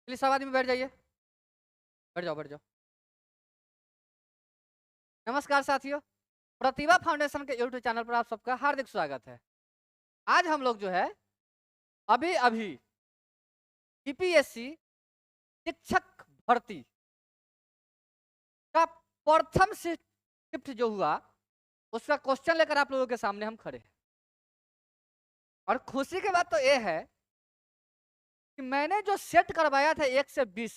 चलिए सब आदमी बैठ जाइए, बैठ जाओ बैठ जाओ। नमस्कार साथियों, प्रतिभा फाउंडेशन के यूट्यूब चैनल पर आप सबका हार्दिक स्वागत है। आज हम लोग जो है अभी अभी यूपीएससी शिक्षक भर्ती का प्रथम शिफ्ट जो हुआ उसका क्वेश्चन लेकर आप लोगों के सामने हम खड़े हैं। और खुशी की बात तो ये है कि मैंने जो सेट करवाया था 1 से 20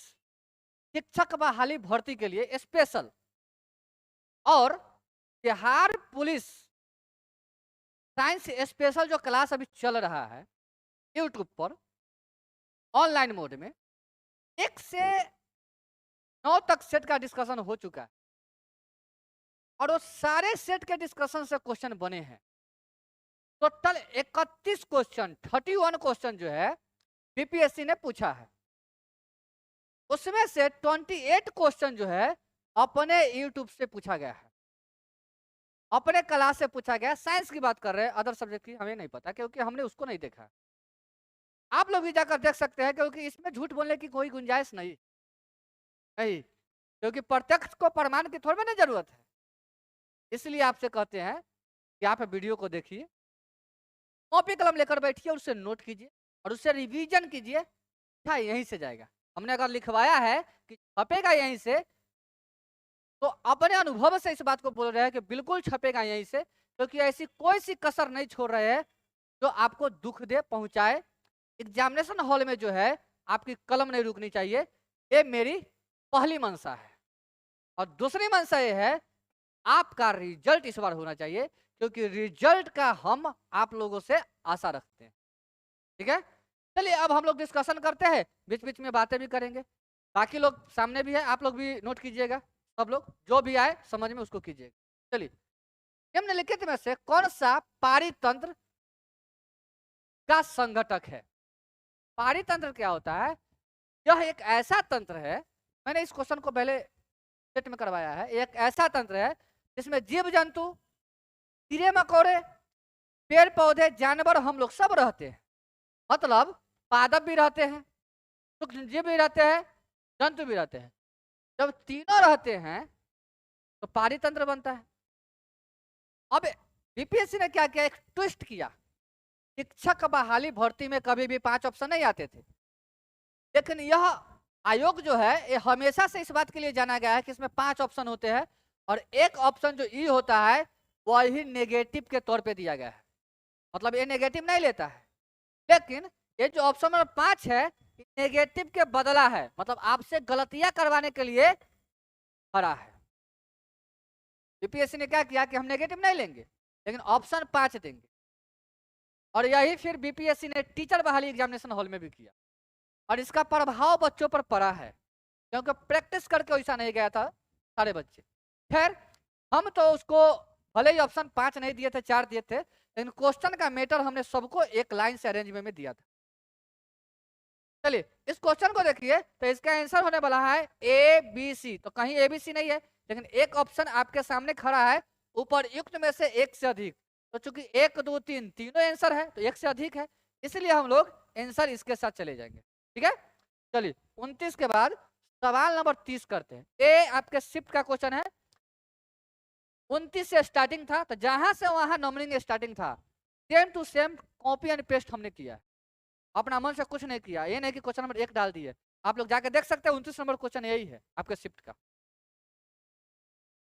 शिक्षक बहाली भर्ती के लिए स्पेशल, और बिहार पुलिस साइंस स्पेशल जो क्लास अभी चल रहा है यूट्यूब पर ऑनलाइन मोड में, 1 से 9 तक सेट का डिस्कशन हो चुका है और वो सारे सेट के डिस्कशन से क्वेश्चन बने हैं। टोटल 31 क्वेश्चन 31 क्वेश्चन जो है बीपीएससी ने पूछा है। उसमें से 28 क्वेश्चन जो है अपने यूट्यूब से पूछा गया है, अपने क्लास से पूछा गया। साइंस की बात कर रहे हैं, अदर सब्जेक्ट की हमें नहीं पता क्योंकि हमने उसको नहीं देखा। आप लोग भी जाकर देख सकते हैं क्योंकि इसमें झूठ बोलने की कोई गुंजाइश नहीं क्योंकि प्रत्यक्ष को प्रमाण की थोड़ी ना जरूरत है। इसलिए आपसे कहते हैं कि आप वीडियो को देखिए, कॉपी कलम लेकर बैठिए और उसे नोट कीजिए और उससे रिवीजन कीजिए। अच्छा यहीं से जाएगा, हमने अगर लिखवाया है कि छपेगा यहीं से तो अपने अनुभव से इस बात को बोल रहे हैं कि बिल्कुल छपेगा यहीं से, क्योंकि ऐसी कोई सी कसर नहीं छोड़ रहे हैं जो आपको दुख दे पहुंचाए। एग्जामिनेशन हॉल में जो है आपकी कलम नहीं रुकनी चाहिए, ये मेरी पहली मंशा है। और दूसरी मंशा ये है आपका रिजल्ट इस बार होना चाहिए, क्योंकि रिजल्ट का हम आप लोगों से आशा रखते हैं। ठीक है, चलिए अब हम लोग डिस्कशन करते हैं, बीच बीच में बातें भी करेंगे। बाकी लोग सामने भी है, आप लोग भी नोट कीजिएगा, सब लोग जो भी आए समझ में उसको कीजिएगा। चलिए, निम्नलिखित में से कौन सा पारितंत्र का संघटक है? पारितंत्र क्या होता है? यह एक ऐसा तंत्र है, मैंने इस क्वेश्चन को पहले सेट में करवाया है, एक ऐसा तंत्र है जिसमें जीव जंतु, कीड़े मकोड़े, पेड़ पौधे, जानवर, हम लोग सब रहते हैं। मतलब पादप भी रहते हैं, सूक्ष्म जीव भी रहते हैं, जंतु भी रहते हैं। जब तीनों रहते हैं तो पारितंत्र बनता है। अब बीपीएससी ने क्या किया, एक ट्विस्ट किया। शिक्षक बहाली भर्ती में कभी भी 5 ऑप्शन नहीं आते थे, लेकिन यह आयोग जो है ये हमेशा से इस बात के लिए जाना गया है कि इसमें 5 ऑप्शन होते हैं और एक ऑप्शन जो ई होता है वही नेगेटिव के तौर पे दिया गया है। मतलब ये नेगेटिव नहीं लेता है, लेकिन ये जो ऑप्शन नंबर 5 है नेगेटिव के बदला है, मतलब आपसे गलतियां करवाने के लिए खड़ा है। यूपीएससी ने क्या किया कि हम नेगेटिव नहीं लेंगे लेकिन ऑप्शन 5 देंगे। और यही फिर बीपीएससी ने टीचर बहाली एग्जामिनेशन हॉल में भी किया और इसका प्रभाव बच्चों पर पड़ा है, क्योंकि प्रैक्टिस करके वैसा नहीं गया था सारे बच्चे। खैर हम तो उसको भले ही ऑप्शन 5 नहीं दिए थे, 4 दिए थे, लेकिन क्वेश्चन का मैटर हमने सबको एक लाइन से अरेंज में दिया था। चलिए इस क्वेश्चन को देखिए, तो इसका आंसर होने वाला है ए बी सी। तो कहीं ए बी सी नहीं है, लेकिन एक ऑप्शन आपके सामने खड़ा है ऊपर युक्त में से एक से अधिक। तो चूंकि 1 2 3 तीनों आंसर है तो एक से अधिक है, इसलिए हम लोग आंसर इसके साथ चले जाएंगे। ठीक है, चलिए 29 के बाद सवाल नंबर 30 करते हैं। ए आपके शिफ्ट का क्वेश्चन है, 29 से स्टार्टिंग था तो जहां से वहां नंबरिंग स्टार्टिंग था same to same copy and paste हमने किया है, अपना मन से कुछ नहीं किया। ये नहीं कि क्वेश्चन नंबर 1 डाल दिए, आप लोग जाके देख सकते हैं 29 नंबर क्वेश्चन यही है आपके शिफ्ट का।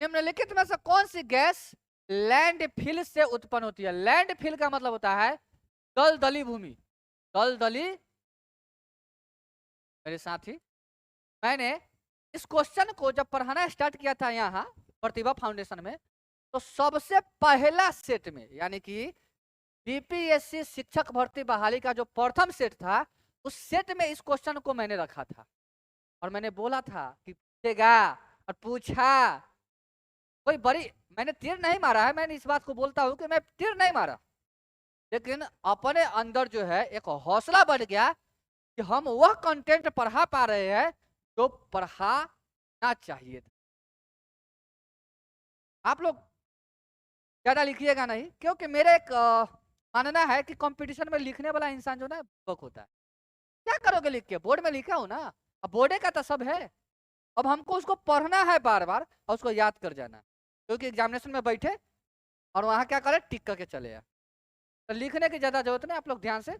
निम्नलिखित में से कौन सी गैस लैंडफिल से उत्पन्न होती है? लैंडफिल का मतलब होता है दलदली भूमि, दलदली। मेरे साथी, मैंने इस क्वेश्चन को जब पढ़ाना स्टार्ट किया था यहाँ प्रतिभा फाउंडेशन में, तो सबसे पहला सेट में यानी कि बीपीएससी शिक्षक भर्ती बहाली का जो प्रथम सेट था उस सेट में इस क्वेश्चन को मैंने रखा था और मैंने बोला था कि पूछेगा और पूछा। कोई बड़ी मैंने तीर नहीं मारा है, मैंने इस बात को बोलता हूं कि मैं तीर नहीं मारा, लेकिन अपने अंदर जो है एक हौसला बढ़ गया कि हम वह कंटेंट पढ़ा पा रहे हैं जो पढ़ाना चाहिए था। आप लोग ज्यादा लिखिएगा नहीं, क्योंकि मेरा एक मानना है कि कंपटीशन में लिखने वाला इंसान जो ना बुक होता है। क्या करोगे लिख के, बोर्ड में लिखा हो ना, अब बोर्डे का तो सब है, अब हमको उसको पढ़ना है बार बार और उसको याद कर जाना, क्योंकि एग्जामिनेशन में बैठे और वहां क्या करे, टिक करके चले आ, तो लिखने की ज्यादा जरूरत नहीं, आप लोग ध्यान से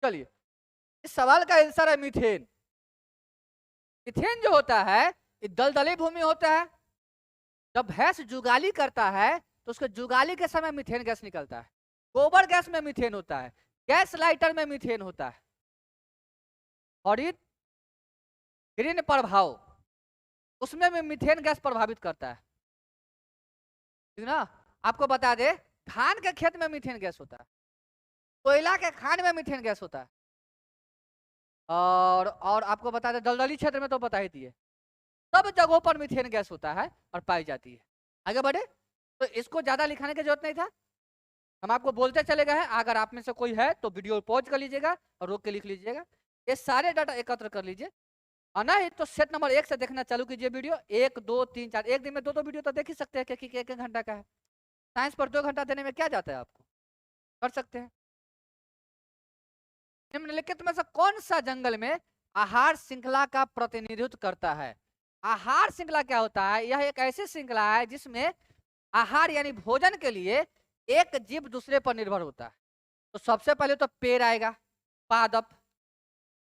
चलिए। इस सवाल का आंसर है मीथेन। मीथेन जो होता है ये दलदली भूमि होता है, जब भैंस जुगाली करता है तो उसके जुगाली के समय मीथेन गैस निकलता है, गोबर गैस में मीथेन होता है, गैस लाइटर में मीथेन होता है, हरित ग्रीन प्रभाव उसमें भी मीथेन गैस प्रभावित करता है, ठीक ना। आपको बता दे, धान के खेत में मीथेन गैस होता है, कोयला के खान में मीथेन गैस होता है, और आपको बता दे दलदली क्षेत्र में तो बता ही दिए, सब जगहों पर मीथेन गैस होता है और पाई जाती है। आगे बढ़े, तो इसको ज्यादा लिखाने की जरूरत नहीं था, हम आपको बोलते चले गए हैं। अगर आप में से कोई है तो वीडियो पॉज कर लीजिएगा और रोक के लिख लीजिएगा, ये सारे डाटा एकत्र कर लीजिए, और नहीं तो सेट नंबर 1 से देखना चालू कीजिए वीडियो, 1 2 3 4, एक दिन में 2 वीडियो तो देख ही सकते हैं, क्योंकि 1 घंटा का है। साइंस पर 2 घंटा देने में क्या जाता है, आपको कर सकते हैं। निम्नलिखित में से कौन सा जंगल में आहार श्रृंखला का प्रतिनिधित्व करता है। आहार श्रृंखला क्या होता है, यह एक ऐसी श्रृंखला है जिसमें आहार यानी भोजन के लिए एक जीव दूसरे पर निर्भर होता है। तो सबसे पहले तो पेड़ आएगा, पादप,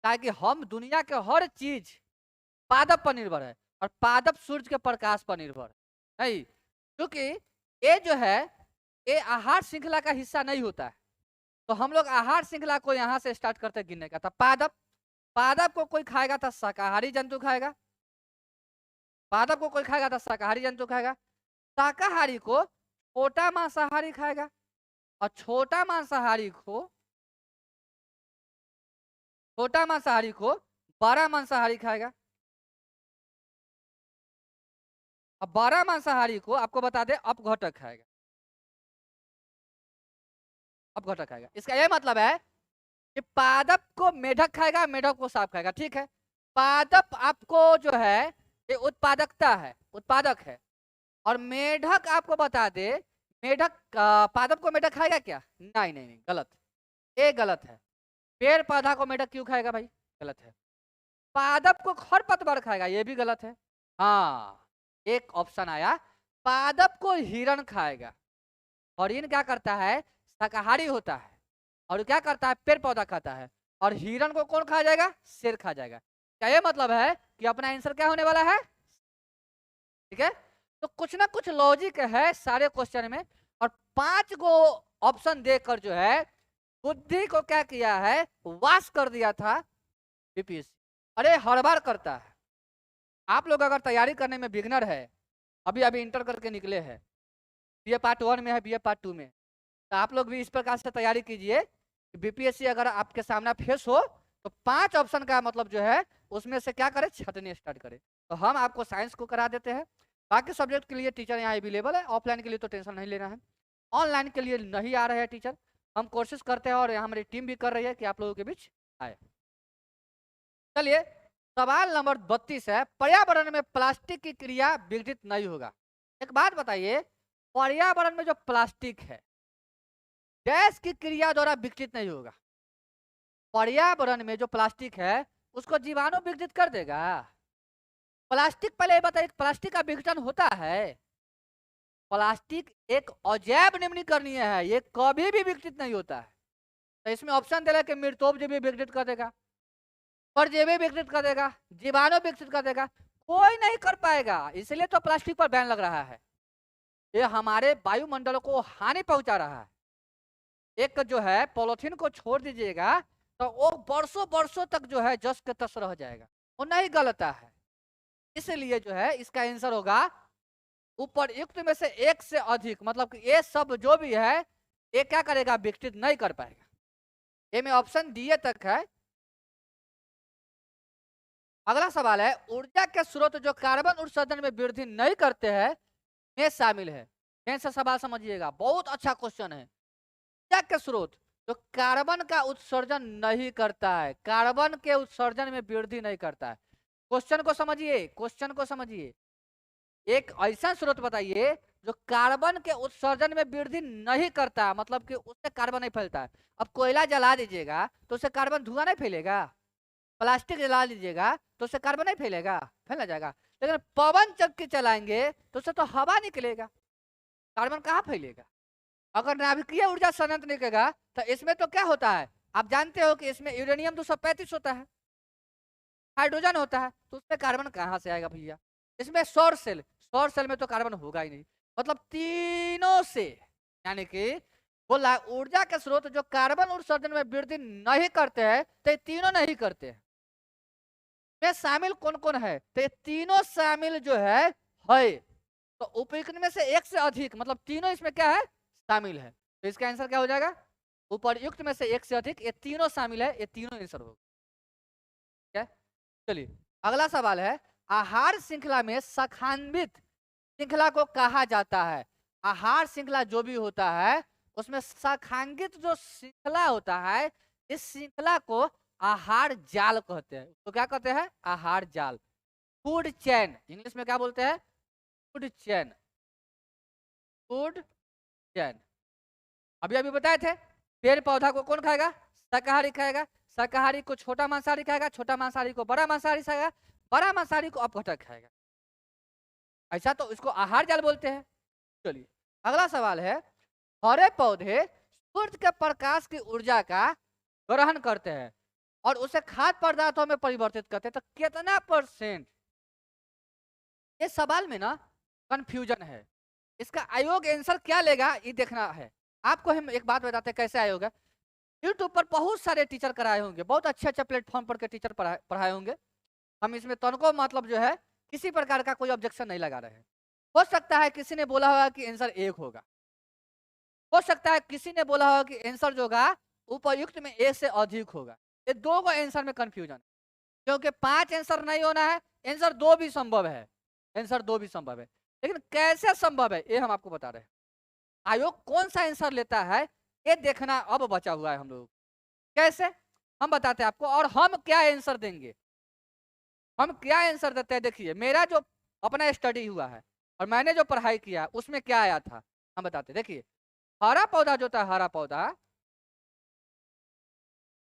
ताकि हम दुनिया के हर चीज पादप पर निर्भर है, और पादप सूर्य के प्रकाश पर निर्भर नहीं, क्योंकि ये जो है ये आहार श्रृंखला का हिस्सा नहीं होता है। तो हम लोग आहार श्रृंखला को यहाँ से स्टार्ट करते गिनने का था। पादप, पादप को कोई खाएगा तो शाकाहारी जंतु खाएगा, पादप को कोई खाएगा तो शाकाहारी जंतु खाएगा, शाकाहारी को छोटा मांसाहारी खाएगा, और छोटा मांसाहारी को बड़ा मांसाहारी खाएगा, और बड़ा मांसाहारी को आपको बता दे अपघटक खाएगा, अपघटक खाएगा। इसका यह मतलब है कि पादप को मेढक खाएगा, मेढक को सांप खाएगा, ठीक है। पादप आपको जो है ये उत्पादकता है, उत्पादक है, और मेढक आपको बता दे, मेढक पादप को मेढक खाएगा क्या, नहीं नहीं नहीं, गलत, ये गलत है। पेड़ पौधा को मेढक क्यों खाएगा भाई, गलत है। पादप को खरपतवार खाएगा, ये भी गलत है। हाँ, एक ऑप्शन आया, पादप को हिरण खाएगा। हरिण क्या करता है, शाकाहारी होता है, और क्या करता है, पेड़ पौधा खाता है, और हिरण को कौन खा जाएगा, शेर खा जाएगा। क्या ये मतलब है कि अपना आंसर क्या होने वाला है, ठीक है। तो कुछ ना कुछ लॉजिक है सारे क्वेश्चन में, और 5 गो ऑप्शन देकर जो है बुद्धि को क्या किया है, वाश कर दिया था बीपीएससी। अरे हर बार करता है। आप लोग अगर तैयारी करने में बिगनर है, अभी अभी इंटर करके निकले हैं, बीए पार्ट 1 में है, बीए पार्ट 2 में, तो आप लोग भी इस प्रकार से तैयारी कीजिए कि बीपीएससी अगर आपके सामने फेस हो तो 5 ऑप्शन का मतलब जो है उसमें से क्या करे, छटने स्टार्ट करे। तो हम आपको साइंस को करा देते हैं, बाकी सब्जेक्ट के लिए टीचर यहाँ अवेलेबल है, ऑफलाइन के लिए तो टेंशन नहीं लेना है, ऑनलाइन के लिए नहीं आ रहे हैं टीचर, हम कोशिश करते हैं और यहाँ हमारी टीम भी कर रही है कि आप लोगों के बीच आए। चलिए, सवाल नंबर 32 है, पर्यावरण में प्लास्टिक की क्रिया विघटित नहीं होगा। एक बात बताइए, पर्यावरण में जो प्लास्टिक है गैस की क्रिया द्वारा विघटित नहीं होगा। पर्यावरण में जो प्लास्टिक है उसको जीवाणु विघटित कर देगा। प्लास्टिक, पहले बताइए, प्लास्टिक का विघटन होता है? प्लास्टिक एक अजैव निम्नीकरणीय है, ये कभी भी विघटित नहीं होता है। तो इसमें ऑप्शन दे रहा है कि मृतोपजीवी विघटित कर देगा, परजीवी विघटित कर देगा, जीवाणु विघटित कर देगा, कोई नहीं कर पाएगा। इसलिए तो प्लास्टिक पर बैन लग रहा है, ये हमारे वायुमंडल को हानि पहुंचा रहा है। एक जो है पॉलिथीन को छोड़ दीजिएगा तो वो वर्षों वर्षों तक जो है जस के तस रह जाएगा, वो नहीं गलता है। इसलिए जो है इसका आंसर होगा उपरयुक्त में से एक से अधिक, मतलब कि ये सब जो भी है ये क्या करेगा, विघटित नहीं कर पाएगा। ये में ऑप्शन दिए तक है। अगला सवाल है, ऊर्जा के स्रोत जो कार्बन उत्सर्जन में वृद्धि नहीं करते हैं में शामिल है। ध्यान से सवाल समझिएगा, बहुत अच्छा क्वेश्चन है। ऊर्जा के स्रोत जो कार्बन का उत्सर्जन नहीं करता है, कार्बन के उत्सर्जन में वृद्धि नहीं करता है। क्वेश्चन को समझिए, क्वेश्चन को समझिए, एक ऐसा स्रोत बताइए जो कार्बन के उत्सर्जन में वृद्धि नहीं करता, मतलब कि उससे कार्बन नहीं फैलता है। अब कोयला जला दीजिएगा तो उससे कार्बन धुआं नहीं फैलेगा, प्लास्टिक जला लीजिएगा तो उससे कार्बन नहीं फैलेगा, फैला जाएगा। लेकिन पवन चक्की चलाएंगे तो उससे तो हवा निकलेगा, कार्बन कहाँ फैलेगा। अगर नाभिकीय ऊर्जा संयंत्र निकलेगा तो इसमें तो क्या होता है, आप जानते हो कि इसमें यूरेनियम 235 होता है, हाइड्रोजन होता है, तो उसमें कार्बन कहाँ से आएगा भैया। इसमें सौर सेल में तो कार्बन होगा ही नहीं। मतलब तीनों से, यानी कि बोला ऊर्जा के स्रोत जो कार्बन उत्सर्जन में वृद्धि नहीं करते हैं, तो ये तीनों नहीं करते हैं। में शामिल कौन कौन है, तो ये तीनों शामिल जो है तो उपयुक्त में से एक से अधिक, मतलब तीनों इसमें क्या है, शामिल है। तो इसका आंसर क्या हो जाएगा, उपयुक्त में से एक से अधिक, ये तीनों शामिल है, ये तीनों आंसर होगा। क्या, चलिए अगला सवाल है, आहार श्रृंखला में शाखान्वित श्रृंखला को कहा जाता है। आहार श्रृंखला जो भी होता है उसमें शाखान्वित जो श्रृंखला होता है, इस श्रृंखला को आहार जाल कहते हैं। तो क्या कहते हैं, आहार जाल, फूड चेन, इंग्लिश में क्या बोलते हैं, फूड चेन, फूड चेन। अभी अभी बताए थे, पेड़ पौधा को कौन खाएगा, शाकाहारी खाएगा, शाकाहारी को छोटा मांसाहारी खाएगा, छोटा मांसाहारी को बड़ा मांसाहारी खाएगा, बड़ा मांसाहारी को अपघटक खाएगा। ऐसा तो इसको आहार जाल बोलते हैं। चलिए अगला सवाल है, हरे पौधे सूर्य के प्रकाश की ऊर्जा का ग्रहण करते हैं और उसे खाद्य पदार्थों में परिवर्तित करते हैं, तो कितना परसेंट। ये सवाल में ना कंफ्यूजन है, इसका आयोग आंसर क्या लेगा ये देखना है। आपको हम एक बात बताते हैं कैसे आयोग है। यूट्यूब पर बहुत सारे टीचर कराए होंगे, बहुत अच्छे अच्छे प्लेटफॉर्म पर के टीचर पढ़ाए होंगे। हम इसमें तनको मतलब जो है किसी प्रकार का कोई ऑब्जेक्शन नहीं लगा रहे हैं। हो सकता है किसी ने बोला होगा कि आंसर एक होगा, हो सकता है किसी ने बोला होगा कि आंसर जो होगा उपयुक्त में एक से अधिक होगा। ये दो को आंसर में कंफ्यूजन है, क्योंकि 5 आंसर नहीं होना है, आंसर 2 भी संभव है, आंसर 2 भी संभव है। लेकिन कैसे संभव है ये हम आपको बता रहे हैं। आयोग कौन सा आंसर लेता है ये देखना अब बचा हुआ है हम लोग। कैसे, हम बताते हैं आपको, और हम क्या आंसर देंगे, हम क्या आंसर देते हैं। देखिए मेरा जो अपना स्टडी हुआ है और मैंने जो पढ़ाई किया है उसमें क्या आया था हम बताते हैं। देखिए हरा पौधा जो था, हरा पौधा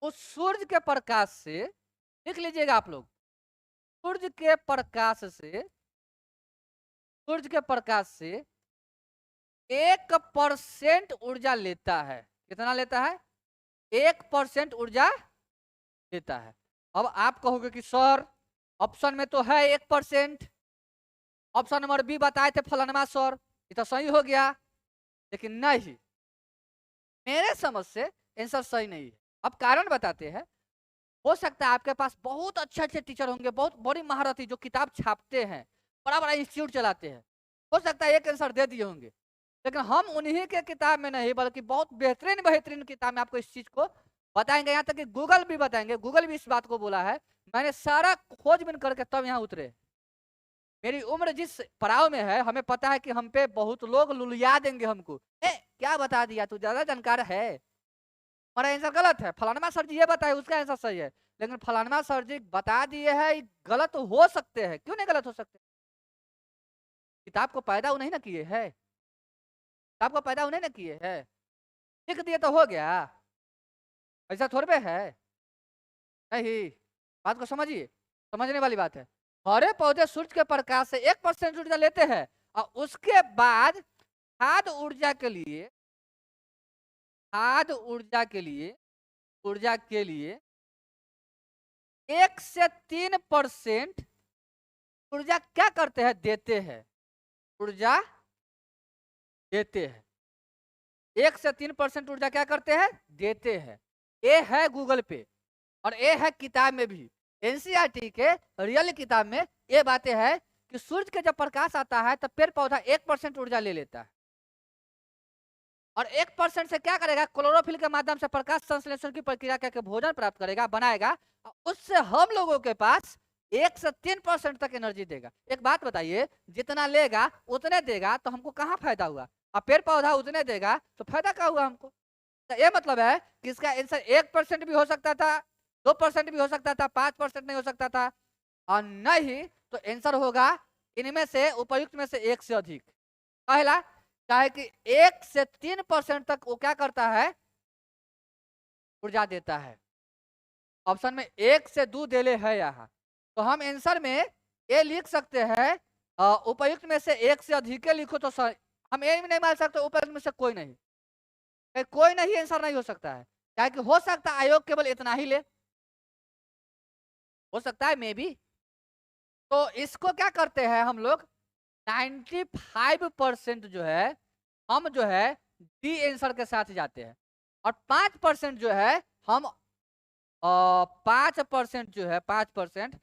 उस सूर्य के प्रकाश से, लिख लीजिएगा आप लोग, सूर्य के प्रकाश से, सूर्य के प्रकाश से 1% ऊर्जा लेता है। कितना लेता है, 1% ऊर्जा लेता है। अब आप कहोगे कि सर ऑप्शन में तो है 1%, ऑप्शन नंबर बी बताए थे फलानमा सर, ये तो सही हो गया, लेकिन नहीं, मेरे समझ से आंसर सही नहीं है। अब कारण बताते हैं। हो सकता है आपके पास बहुत अच्छे अच्छे टीचर होंगे, बहुत बड़ी महारथी जो किताब छापते हैं, बड़ा बड़ा इंस्टीट्यूट चलाते हैं, हो सकता है एक आंसर दे दिए होंगे, लेकिन हम उन्हीं के किताब में नहीं बल्कि बहुत बेहतरीन बेहतरीन किताब में आपको इस चीज को बताएंगे। यहाँ तक कि गूगल भी बताएंगे, गूगल भी इस बात को बोला है, मैंने सारा खोजबीन करके तब यहाँ उतरे। मेरी उम्र जिस पड़ाव में है, हमें पता है कि हम पे बहुत लोग लुलिया देंगे हमको, क्या बता दिया तू, ज्यादा जानकार है, हमारा आंसर गलत है, फलानमा सर जी ये बताए उसका आंसर सही है। लेकिन फलानमा सर जी बता दिए है, गलत हो सकते हैं, क्यों नहीं गलत हो सकते, किताब को पैदा उन्हीं ना किए है, किताब को पैदा उन्हीं ना किए है, लिख दिए तो हो गया, ऐसा थोड़े है। नहीं, बात को समझिए, समझने वाली बात है। हरे पौधे सूर्य के प्रकाश से 1% ऊर्जा लेते हैं और उसके बाद खाद्य ऊर्जा के लिए, खाद्य ऊर्जा के लिए 1 से 3% ऊर्जा क्या करते हैं, देते हैं, ऊर्जा देते हैं। 1 से 3% ऊर्जा क्या करते हैं, देते हैं। ये है गूगल पे और ये है किताब में भी, एनसीईआरटी के रियल किताब में ये बातें हैं कि सूर्य के जब प्रकाश आता है तब पेड़ पौधा 1% ऊर्जा ले लेता है और 1% से क्या करेगा, क्लोरोफिल के माध्यम से प्रकाश संश्लेषण की प्रक्रिया करके भोजन प्राप्त करेगा, बनाएगा, उससे हम लोगों के पास 1 से 3% तक एनर्जी देगा। एक बात बताइए, जितना लेगा उतने देगा तो हमको कहाँ फायदा हुआ, और पेड़ पौधा उतने देगा तो फायदा क्या हुआ हमको। तो ये मतलब है कि इसका आंसर 1% भी हो सकता था, 2% भी हो सकता था, 5% नहीं हो सकता था, और नहीं तो आंसर होगा इनमें से उपयुक्त में से एक से अधिक। पहला चाहे कि 1 से 3% तक वो क्या करता है, ऊर्जा देता है। ऑप्शन में 1 से 2 देले है यहाँ, तो हम आंसर में ये लिख सकते हैं उपयुक्त में से 1 से अधिक लिखो तो हम ये भी नहीं मान सकते उपयुक्त में से कोई नहीं, कोई नहीं आंसर नहीं हो सकता है, क्या कि हो सकता है आयोग केवल इतना ही ले, हो सकता है मे बी। तो इसको क्या करते हैं हम लोग 95% जो है हम जो है डी आंसर के साथ जाते हैं, और 5% जो है हम 5% जो है 5%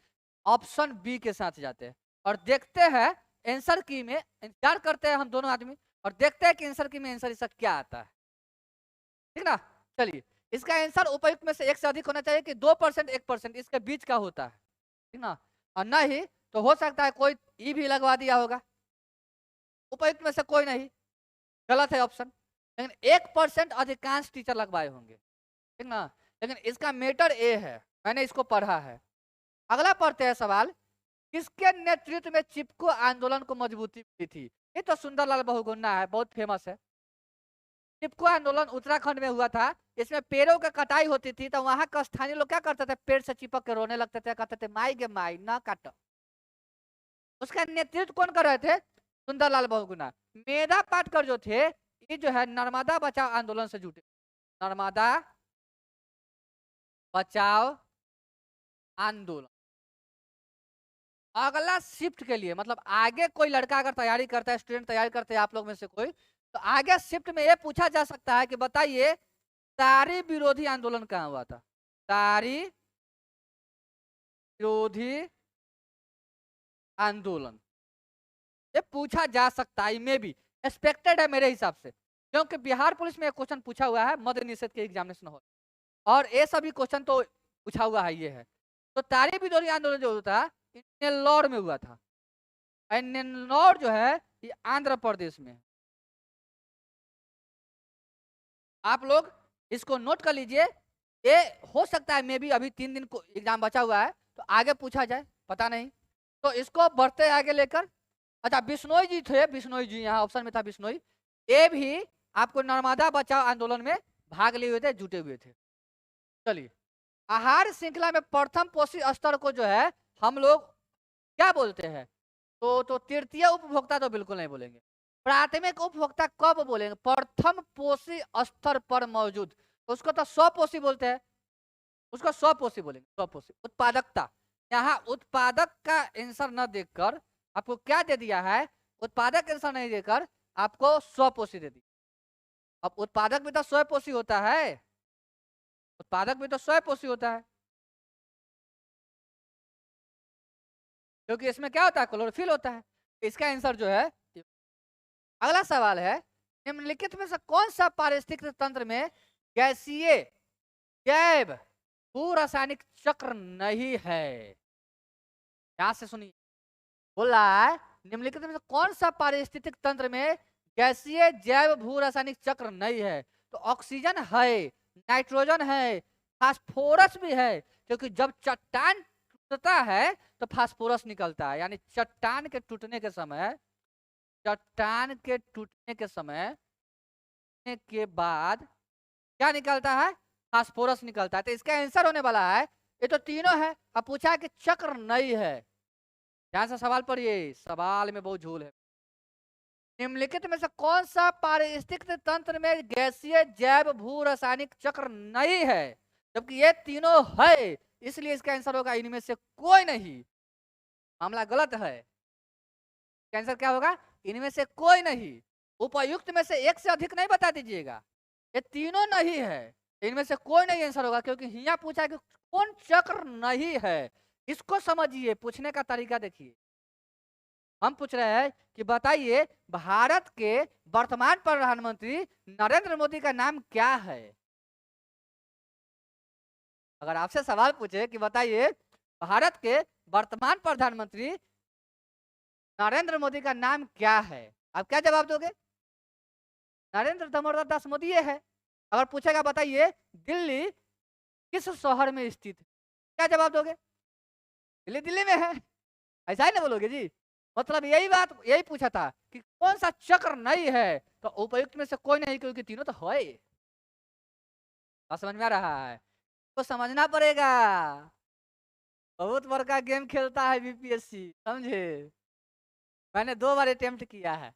ऑप्शन बी के साथ जाते हैं, और देखते हैं आंसर की में इंतजार करते हैं हम दोनों आदमी, और देखते हैं कि आंसर की में आंसर इसका क्या आता है, ठीक ना। चलिए, इसका आंसर उपयुक्त में से 1 से अधिक होना चाहिए कि 2% 1% इसके बीच का होता है, ठीक ना, और नहीं तो हो सकता है कोई ई भी लगवा दिया होगा, उपयुक्त में से कोई नहीं, गलत है ऑप्शन, लेकिन 1% अधिकांश टीचर लगवाए होंगे, ठीक ना। लेकिन इसका मैटर ए है, मैंने इसको पढ़ा है। अगला पढ़ते हैं सवाल, किसके नेतृत्व में चिपको आंदोलन को मजबूती मिली थी। ये तो सुंदरलाल बहुगुणा है, बहुत फेमस है। चिपको आंदोलन उत्तराखंड में हुआ था, इसमें पेड़ों की कटाई होती थी, तो वहां का स्थानीय लोग क्या करते थे, पेड़ से चिपक के रोने लगते थे, कहते थे माई गे माई ना काटो। उसका नेतृत्व कौन कर रहे थे, सुंदरलाल बहुगुणा। मेधा पाटकर जो थे ये जो है नर्मदा बचाओ आंदोलन से जुटे, नर्मदा बचाओ आंदोलन। अगला शिफ्ट के लिए मतलब आगे कोई लड़का अगर तैयारी करता है, स्टूडेंट तैयारी करते हैं आप लोग में से कोई, तो आगे शिफ्ट में ये पूछा जा सकता है कि बताइए तारी विरोधी आंदोलन कहाँ हुआ था, तारी विरोधी आंदोलन ये पूछा जा सकता है, में भी एक्सपेक्टेड है मेरे हिसाब से, क्योंकि बिहार पुलिस में एक क्वेश्चन पूछा हुआ है मद्य निषेध के एग्जामिनेशन हॉल, और ये सभी क्वेश्चन तो पूछा हुआ है ये है। तो तारी विरोधी आंदोलन जो था नेल्लौर में हुआ था, नेल्लौर जो है ये आंध्र प्रदेश में है। आप लोग इसको नोट कर लीजिए, ये हो सकता है मे भी अभी 3 दिन को एग्जाम बचा हुआ है तो आगे पूछा जाए, पता नहीं, तो इसको बढ़ते आगे लेकर। अच्छा बिश्नोई जी थे, बिश्नोई जी यहाँ ऑप्शन में था बिश्नोई, ये भी आपको नर्मदा बचाओ आंदोलन में भाग लिए हुए थे, जुटे हुए थे। चलिए, आहार श्रृंखला में प्रथम पोषी स्तर को जो है हम लोग क्या बोलते हैं, तो तृतीय उपभोक्ता तो बिल्कुल नहीं बोलेंगे, प्राथमिक उपभोक्ता कब बोलेंगे, प्रथम पोषी स्तर पर मौजूद, उसको तो स्वपोषी बोलते हैं, उसको स्वपोषी बोलेंगे, स्वपोषी। उत्पादकता, यहाँ उत्पादक का आंसर न देखकर आपको क्या दे दिया है, उत्पादक आंसर नहीं देकर आपको स्वपोषी दे दिया। अब उत्पादक भी तो स्वपोषी होता है, उत्पादक भी तो स्वपोषी होता है, क्योंकि इसमें क्या होता है, क्लोरोफिल होता है। इसका आंसर जो है, अगला सवाल है निम्नलिखित में से कौन सा पारिस्थितिक तंत्र में गैसीय जैव भू रासायनिक चक्र नहीं है। यहां से सुनिए, बोल रहा है निम्नलिखित में से कौन सा पारिस्थितिक तंत्र में गैसीय जैव भू रासायनिक चक्र नहीं है, तो ऑक्सीजन है, नाइट्रोजन है, फास्फोरस भी है, क्योंकि जब चट्टान टूटता है तो फास्फोरस निकलता है, यानी चट्टान के टूटने के समय, चट्टान के टूटने के समय के बाद क्या निकलता है, फास्फोरस निकलता है। तो इसका आंसर होने वाला है, ये तो तीनों है, अब पूछा है कि चक्र नहीं है। ध्यान से सवाल पढ़िए, सवाल में बहुत झोल है। निम्नलिखित में से कौन सा पारिस्थितिक तंत्र में गैसीय जैव भू रासायनिक चक्र नहीं है, जबकि ये तीनों है, इसलिए इसका आंसर होगा इनमें से कोई नहीं। मामला गलत है, आंसर क्या होगा, इनमें से कोई नहीं। उपयुक्त में से 1 से अधिक नहीं बता दीजिएगा, ये तीनों नहीं है, इनमें से कोई नहीं आंसर होगा, क्योंकि यहाँ पूछा कि कौन चक्र नहीं है। इसको समझिए, पूछने का तरीका देखिए, हम पूछ रहे हैं कि बताइए भारत के वर्तमान प्रधानमंत्री नरेंद्र मोदी का नाम क्या है। अगर आपसे सवाल पूछे कि बताइए भारत के वर्तमान प्रधानमंत्री नरेंद्र मोदी का नाम क्या है, आप क्या जवाब दोगे, नरेंद्र दामोदर दास मोदी है। अगर पूछेगा बताइए दिल्ली किस शहर में स्थित है, क्या जवाब दोगे, दिल्ली दिल्ली में है, ऐसा ही ना बोलोगे जी। मतलब यही बात, यही पूछा था कि कौन सा चक्र नहीं है, तो उपयुक्त में से कोई नहीं, क्योंकि तीनों तो है। समझ में आ रहा है। तो समझना पड़ेगा। बहुत बड़का गेम खेलता है बीपीएससी, समझे। मैंने 2 बार अटेम्प्ट किया है,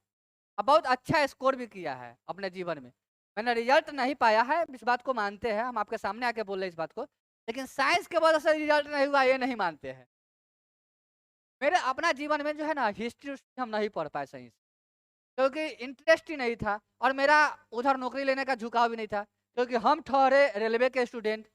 अब बहुत अच्छा स्कोर भी किया है अपने जीवन में। मैंने रिजल्ट नहीं पाया है, इस बात को मानते हैं, हम आपके सामने आके बोल रहे हैं इस बात को। लेकिन साइंस के वजह से रिजल्ट नहीं हुआ ये नहीं मानते हैं। मेरे अपना जीवन में जो है ना, हिस्ट्री हम नहीं पढ़ पाए सही से, क्योंकि इंटरेस्ट ही नहीं था, और मेरा उधर नौकरी लेने का झुकाव भी नहीं था, क्योंकि हम ठहरे रेलवे के स्टूडेंट,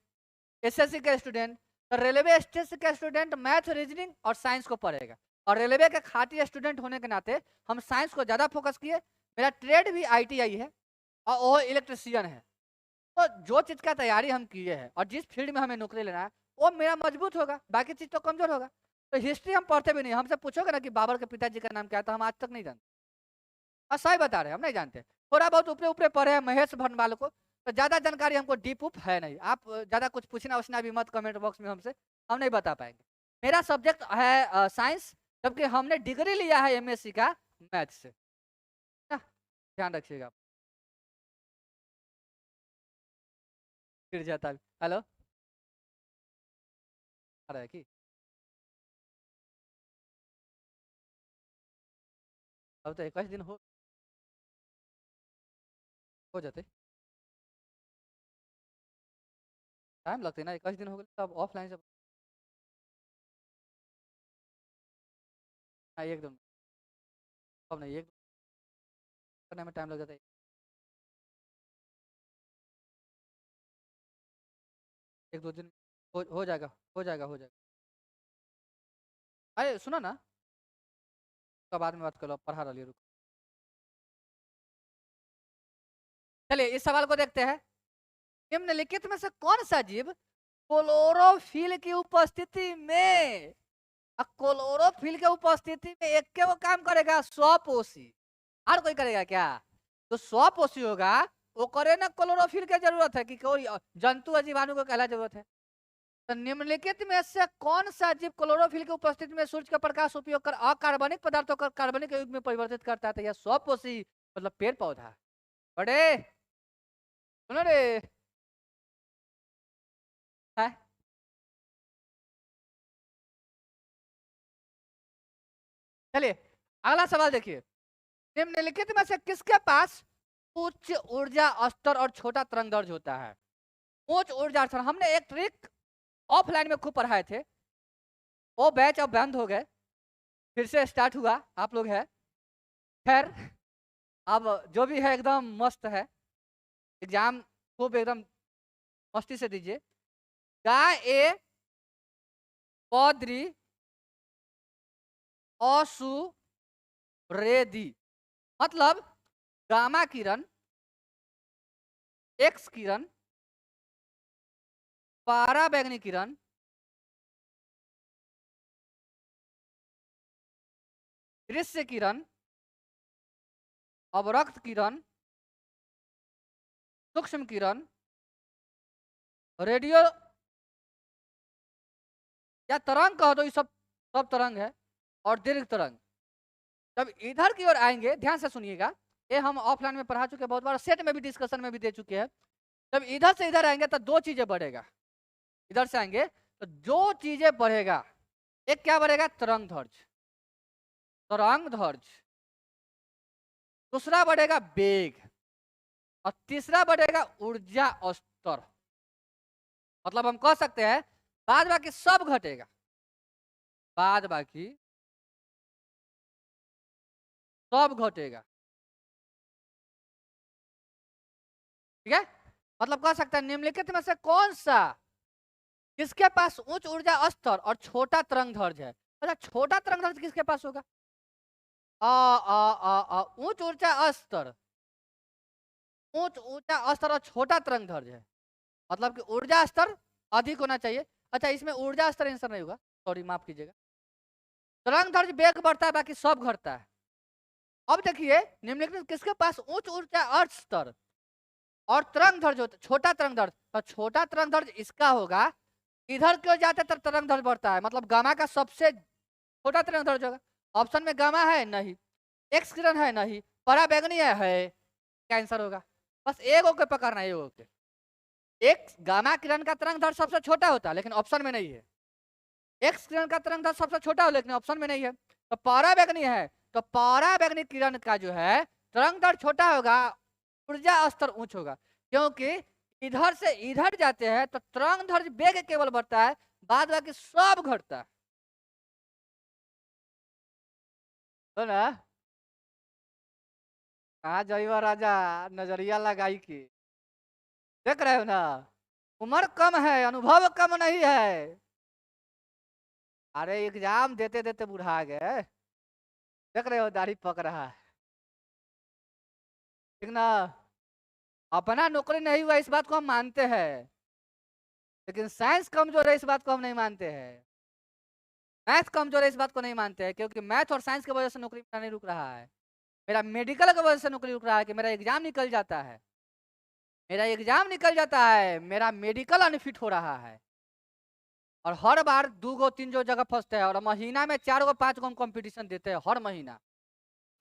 एसएससी के स्टूडेंट। तो रेलवे स्टेशन के स्टूडेंट मैथ, रीजनिंग और साइंस को पढ़ेगा, और रेलवे के खाटी स्टूडेंट होने के नाते हम साइंस को ज़्यादा फोकस किए। मेरा ट्रेड भी आईटीआई है, और वो इलेक्ट्रिशियन है। तो जो चीज़ का तैयारी हम किए हैं और जिस फील्ड में हमें नौकरी लेना है, वो मेरा मजबूत होगा, बाकी चीज़ तो कमजोर होगा। तो हिस्ट्री हम पढ़ते भी नहीं। हमसे पूछोगे ना कि बाबर के पिताजी का नाम क्या था, हम आज तक नहीं जानते। और सही बता रहे हैं, हम नहीं जानते। थोड़ा बहुत ऊपरे ऊपरे पढ़े हैं महेश भंडवाल को, तो ज़्यादा जानकारी हमको डीप उप है नहीं। आप ज़्यादा कुछ पूछना उछना भी मत कमेंट बॉक्स में हमसे, हम नहीं बता पाएंगे। मेरा सब्जेक्ट है साइंस, जबकि हमने डिग्री लिया है एमएससी का मैथ से। ध्यान रखिएगा। फिर जाता है। हेलो, आ रहा है कि अब तो 21 दिन हो जाते, टाइम लगते ना। 21 दिन हो गए तब ऑफलाइन से। हाँ, एकदम। अब नहीं, एक करने में टाइम लग जाता है। एक दो दिन हो जाएगा, हो जाएगा, हो जाएगा। अरे सुनो ना, तो बाद में बात कर लो, पढ़ा रही रुको। चलिए इस सवाल को देखते हैं। निम्नलिखित में से कौन सा जीव क्लोरोफिल की उपस्थिति में, क्लोरोफिल के उपस्थिति में एक के वो काम करेगा, स्वपोषी। और कोई करेगा क्या? तो स्वपोषी होगा, वो करे ना क्लोरोफिल की जरूरत है कि कोई जंतु या जीवाणु को कहला जरूरत है। तो निम्नलिखित में से कौन सा जीव क्लोरोफिल की उपस्थिति में सूर्य का प्रकाश उपयोग कर अकार्बनिक पदार्थों को कार्बनिक युग में परिवर्तित करता है? तो यह स्वपोषी मतलब पेड़ पौधा। बड़े सुनो रे, है। चलिए अगला सवाल देखिए। निम्नलिखित में से किसके पास उच्च ऊर्जा स्तर और छोटा तरंग दैर्ध्य होता है? उच्च ऊर्जा स्तर, हमने एक ट्रिक ऑफलाइन में खूब पढ़ाए थे, वो बैच अब बंद हो गए, फिर से स्टार्ट हुआ, आप लोग है। खैर, अब जो भी है एकदम मस्त है, एग्जाम खूब एकदम मस्ती से दीजिए। गाय ए पौद्री असु रेदी, मतलब गामा किरण, एक्स किरण, पारा बैगनी किरण, दृश्य किरण, अवरक्त किरण, सूक्ष्म किरण, रेडियो या तरंग कह दो, ये सब तरंग है, और दीर्घ तरंग। जब इधर की ओर आएंगे, ध्यान से सुनिएगा, ये हम ऑफलाइन में पढ़ा चुके हैं बहुत बार, सेट में भी डिस्कशन में भी दे चुके हैं। जब इधर से इधर आएंगे तो दो चीजें बढ़ेगा। इधर से आएंगे तो दो चीजें बढ़ेगा। एक क्या बढ़ेगा? तरंग दैर्ध्य, तरंग दैर्ध्य। दूसरा बढ़ेगा वेग, और तीसरा बढ़ेगा ऊर्जा स्तर। मतलब हम कह सकते हैं बाद बाकी सब घटेगा, बाद बाकी सब घटेगा। ठीक है, मतलब कह सकते हैं निम्नलिखित में से कौन सा, किसके पास उच्च ऊर्जा स्तर और छोटा तरंग दैर्ध्य है? अच्छा, छोटा तरंग दैर्ध्य किसके पास होगा? उच्च ऊर्जा स्तर, उच्च ऊर्जा स्तर और छोटा तरंग दैर्ध्य है, मतलब कि ऊर्जा स्तर अधिक होना चाहिए। अच्छा, इसमें ऊर्जा स्तर आंसर नहीं होगा, सॉरी माफ कीजिएगा। तरंग दैर्ध्य वेग बढ़ता है, बाकी सब घटता है। अब देखिए निम्नलिखित किसके पास उच्च ऊर्जा स्तर और तरंग दैर्ध्य होता है, छोटा तरंग दैर्ध्य। तो छोटा तरंग दैर्ध्य इसका होगा, इधर क्यों जाते तो तरंग दैर्ध्य बढ़ता है, मतलब गामा का सबसे छोटा तरंग दैर्ध्य होगा। ऑप्शन में गामा है नहीं, एक्स किरण है नहीं, पराबैंगनी है, क्या आंसर होगा? बस एक ओके पकड़ना है, एक ओके। एक गामा किरण का तरंग दैर्ध्य सबसे छोटा होता है लेकिन ऑप्शन में नहीं है। एक्स किरण का तरंग दैर्ध्य सबसे छोटा हो लेकिन ऑप्शन में नहीं है। तो पराबैंगनी है तो पराबैंगनी किरण का जो है तरंग दैर्ध्य छोटा होगा, ऊर्जा स्तर उच्च होगा, क्योंकि इधर से इधर जाते हैं तो तरंग दैर्ध्य वेग केवल बढ़ता है, बाद बाकी सब घटता है। तो ना कहा जाइबा राजा, नजरिया लगाई की देख रहे हो ना, उम्र कम है, अनुभव कम नहीं है। अरे एग्जाम देते देते बुढ़ा गए, देख रहे हो दाढ़ी पक रहा है, ठीक ना। अपना नौकरी नहीं हुआ इस बात को हम मानते हैं, लेकिन साइंस कमजोर है इस बात को हम नहीं मानते हैं। मैथ कमजोर है इस बात को नहीं मानते हैं, क्योंकि मैथ और साइंस की वजह से नौकरी मेरा नहीं रुक रहा है। मेरा मेडिकल की वजह से नौकरी रुक रहा है कि मेरा एग्जाम निकल जाता है, मेरा एग्जाम निकल जाता है, मेरा मेडिकल अनफिट हो रहा है। और हर बार 2 गो 3 गो जगह फंसते हैं, और महीना में 4 गो 5 गो हम कंपटीशन देते हैं हर महीना।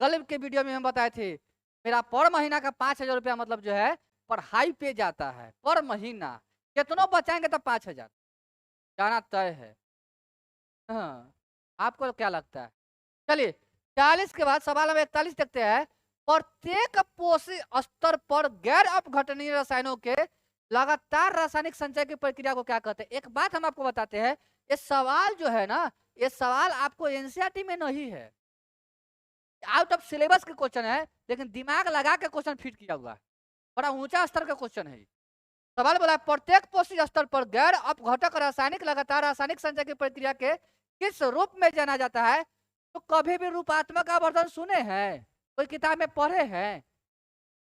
कल के वीडियो में हम बताए थे मेरा पर महीना का 5,000 रुपया मतलब जो है पढ़ाई पे जाता है पर महीना। कितनों बचाएंगे तब 5,000 जाना तय है। हाँ, आपको क्या लगता है? चलिए 40 के बाद सवाल हम 41 देखते हैं। प्रत्येक पोषी स्तर पर गैर अपघटनीय रसायनों के लगातार रासायनिक संचय की प्रक्रिया को क्या कहते हैं? एक बात हम आपको बताते हैं, ये सवाल जो है ना, ये सवाल आपको एनसीईआरटी में नहीं है, आउट ऑफ सिलेबस के क्वेश्चन है, लेकिन दिमाग लगा के क्वेश्चन फिट किया हुआ है, बड़ा ऊंचा स्तर का क्वेश्चन है। सवाल बोला प्रत्येक पोषी स्तर पर गैर अपघटक रासायनिक लगातार रासायनिक संचय की प्रक्रिया के किस रूप में जाना जाता है? तो कभी भी रूपात्मक आवर्धन सुने हैं? कोई किताब में पढ़े हैं?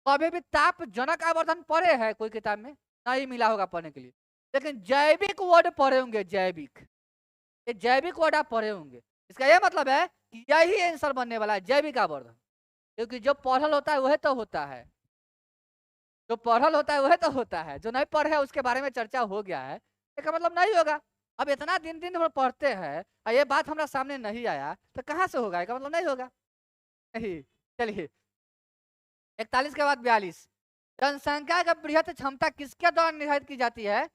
कभी भी तापजनक आवर्धन पढ़े हैं? कोई किताब में नहीं मिला होगा पढ़ने के लिए। लेकिन जैविक वर्ड पढ़े होंगे, जैविक, ये जैविक वर्ड आप पढ़े होंगे। इसका यह मतलब है कि यही आंसर बनने वाला है, जैविक आवर्धन, क्योंकि जो पढ़ल होता है वह तो होता है, जो पढ़ल होता है वह तो होता है, जो नहीं पढ़े उसके बारे में चर्चा हो गया है, इसका मतलब नहीं होगा। अब इतना दिन दिन भर पढ़ते हैं और ये बात हमारा सामने नहीं आया तो कहाँ से होगा? इसका मतलब नहीं होगा। नहीं, चलिए 41 के बाद 42, जनसंख्या का बृहत क्षमता किसके द्वारा निर्धारित की जाती है?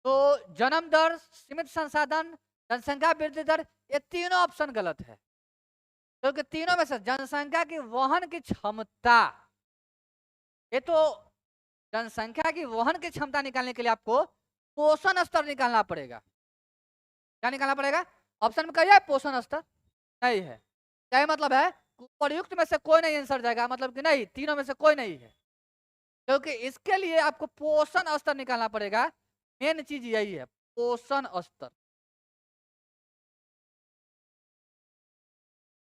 तो जन्म दर, सीमित संसाधन, जनसंख्या वृद्धि दर, ये तीनों ऑप्शन गलत है, क्योंकि तीनों में से जनसंख्या की वहन की क्षमता, ये तो जनसंख्या की वहन की क्षमता निकालने के लिए आपको पोषण स्तर निकालना पड़ेगा। क्या निकालना पड़ेगा? ऑप्शन में कहिए पोषण स्तर नहीं है, क्या मतलब है? प्रयुक्त में से कोई नहीं आंसर जाएगा, मतलब कि नहीं, तीनों में से कोई नहीं है, क्योंकि इसके लिए आपको पोषण स्तर निकालना पड़ेगा। मेन चीज यही है, पोषण स्तर।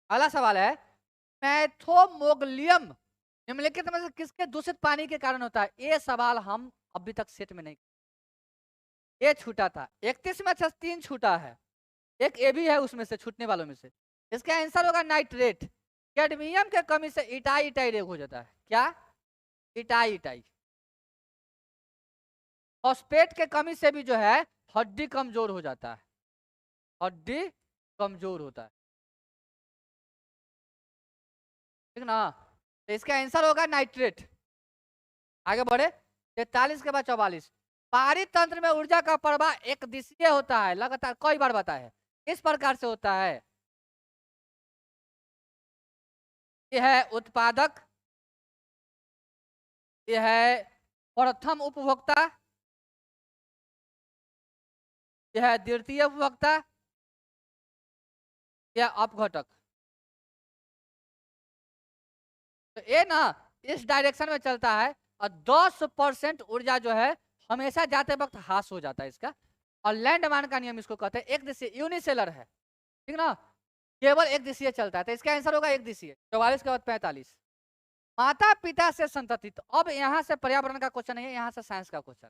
अगला सवाल है मैथोमोग्लियम निम्नलिखित में से किसके दूषित पानी के कारण होता है? ये सवाल हम अभी तक सेट में नहीं, ये छूटा था 31 में से 3 छूटा है, एक ए भी है उसमें से छूटने वालों में से। इसका आंसर होगा नाइट्रेट। कैडमियम के कमी से इटाई इटाई रेग हो जाता है। क्या? Itai itai. फॉस्फेट के कमी से भी जो है हड्डी कमजोर हो जाता है, हड्डी कमजोर होता है, ठीक ना। तो इसका आंसर होगा नाइट्रेट। आगे बढ़े 43 के बाद 44, पारित तंत्र में ऊर्जा का प्रवाह एक दिशीय होता है, लगातार कई बार बताया है, किस प्रकार से होता है? यह है उत्पादक, यह है प्रथम उपभोक्ता, यह है द्वितीय उपभोक्ता, यह अपघटक। तो ये ना इस डायरेक्शन में चलता है, और 10% ऊर्जा जो है हमेशा जाते वक्त हास हो जाता है इसका। और लैंडमान का नियम इसको कहते हैं एक दिशीय, यूनिसेलर है, ठीक ना, केवल एक दिशीय चलता है। तो इसका आंसर होगा एक दिशीय। 44 के बाद 45, माता पिता से संतति। तो अब यहाँ से पर्यावरण का क्वेश्चन है, यहाँ से साइंस का क्वेश्चन,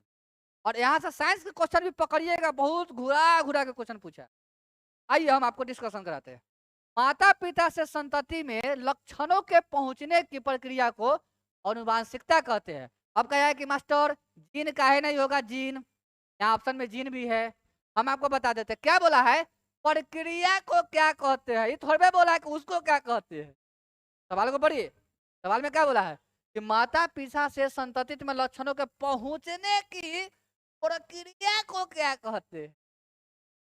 और यहाँ से साइंस के क्वेश्चन भी पकड़िएगा, बहुत घुरा घुरा के क्वेश्चन पूछा। आइए हम आपको डिस्कशन कराते हैं। माता पिता से संतति में लक्षणों के पहुंचने की प्रक्रिया को अनुवांशिकता कहते हैं। अब कहा है कि मास्टर जीन काहे नहीं होगा? जीन, यहाँ ऑप्शन में जीन भी है, हम आपको बता देते हैं। क्या बोला है? प्रक्रिया को क्या कहते हैं, ये थोड़े बोला है कि उसको क्या कहते हैं। सवाल को पढ़िए, सवाल में क्या बोला है कि माता पिता से संतति में लक्षणों के पहुंचने की प्रक्रिया को क्या कहते हैं?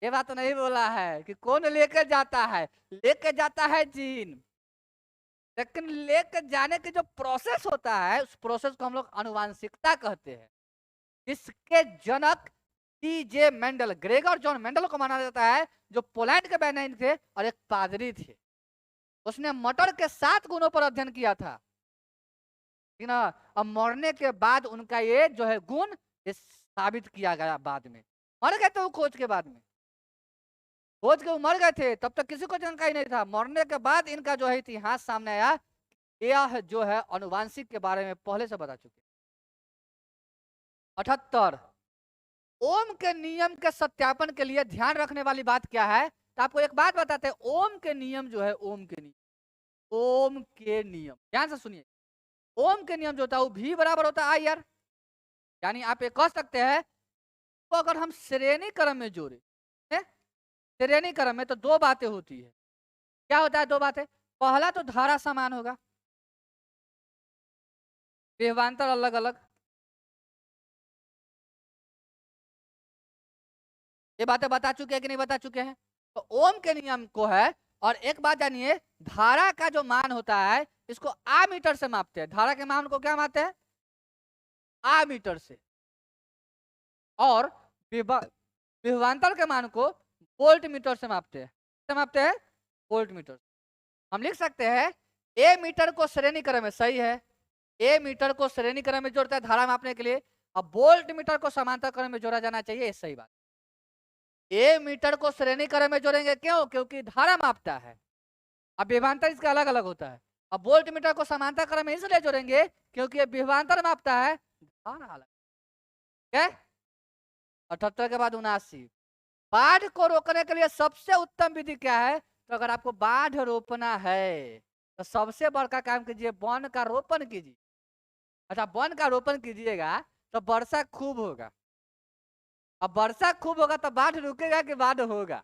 ये बात तो नहीं बोला है कि कौन लेके जाता है। लेके जाता है जीन, लेकिन लेके जाने की जो प्रोसेस होता है उस प्रोसेस को हम लोग आनुवांशिकता कहते हैं। इसके जनक टी.जे. मेंडल, ग्रेगर जॉन मेंडल को माना जाता है, जो पोलैंड के वैज्ञानिक थे और एक पादरी थे। उसने मटर के 7 गुणों पर अध्ययन किया था, ठीक ना। अब मरने के बाद उनका ये जो है गुण ये साबित किया गया बाद में। मर गए थे वो खोज के बाद में, खोज के वो मर गए थे, तब तक किसी को जानकारी नहीं था। मरने के बाद इनका जो है इतिहास सामने आया, यह जो है अनुवांशिक के बारे में पहले से बता चुके। 78 ओम के नियम के सत्यापन के लिए ध्यान रखने वाली बात क्या है? तो आपको एक बात बताते हैं, ओम के नियम जो है, ओम के नियम, ओम के नियम ध्यान से सुनिए। ओम के नियम जो होता है वो भी बराबर होता है आई आर, यानी आप ये कह सकते हैं तो अगर हम श्रेणी क्रम में जोड़े, श्रेणी क्रम में तो दो बातें होती है। क्या होता है दो बातें? पहला तो धारा समान होगा, विभवांतर अलग अलग, ये बातें बता चुके हैं कि नहीं बता चुके हैं? तो ओम के नियम को है। और एक बात जानिए, धारा का जो मान होता है इसको आमीटर से मापते हैं। धारा के मान को क्या मापते हैं? आमीटर से। और विभवांतर के मान को वोल्ट मीटर से मापते हैं। से मापते हैं वोल्ट मीटर। हम लिख सकते हैं ए मीटर को श्रेणी क्रम में, सही है, ए मीटर को श्रेणी क्रम में जोड़ता है धारा मापने के लिए। अब वोल्ट मीटर को समांतर क्रम में जोड़ा जाना चाहिए, ये सही बात। ए मीटर को श्रेणी क्रम में जोड़ेंगे, क्यों? क्योंकि धारा मापता है। अब विभवांतर इसका अलग अलग होता है। अब वोल्ट मीटर को समांतर क्रम में इसलिए जोड़ेंगे क्योंकि ये विभवांतर मापता है, धारा अलग। क्या? 78 के बाद 79, बाढ़ को रोकने के लिए सबसे उत्तम विधि क्या है? तो अगर आपको बाढ़ रोपना है तो सबसे बड़का काम कीजिए, वन का रोपण कीजिए। अच्छा, वन का रोपण कीजिएगा तो वर्षा खूब होगा। अब वर्षा खूब होगा तो बाढ़ रुकेगा कि बाढ़ होगा?